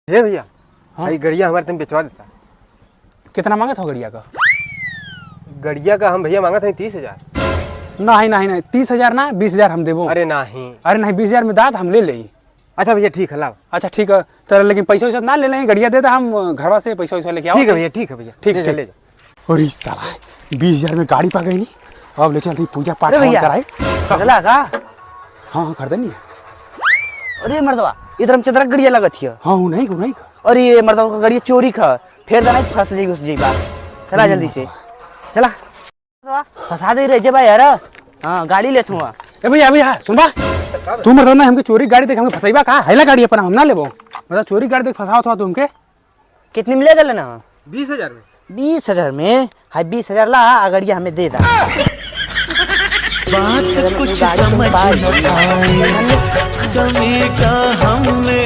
हे भैया, हाँ? भाई गड़िया हमारे तुम बेचवा देता। कितना मांगा था गड़िया का? गड़िया का हम भैया मांगा था 30,000। नहीं 30,000 ना 20,000 हम देवो। अरे नहीं। अरे नहीं 20,000 में दाद हम ले ले। अच्छा भैया ठीक है, लाओ। अच्छा ठीक है, तो लेकिन पैसा वैसा ना ले लें, गड़िया दे दे, हम घरवा से पैसा वैसा लेके आओ। ठीक है भैया, ठीक है भैया, ठीक ले जा। अरे साला 20,000 में गाड़ी पा गई नहीं, अब ले चलती पूजा पाठ कराए चला का। हाँ कर देनी। अरे मर्दवा इधर हम चंद्रा गड़िया लगत हिय। हाँ नहीं अरे ये मर्दवा का गड़िया चोरी खा, फिर जाना फंस जाई उस जई बात। चला जल्दी से चला, फंसा दे रे जे भाई यार। हां गाड़ी ले थुआ। ए भैया सुन बा, तू मतलब ना हमके चोरी गाड़ी देख हमके फसाईबा का हैला गाड़ी अपन हम ना लेबो, मतलब चोरी गाड़ी देख फसाओ था तुमके। कितनी मिलेगा लेना? 20,000 में। 20,000 में? हाय 20,000 ला, आ गड़िया हमें दे दा। बात कुछ समझ न आए, कमी का हमने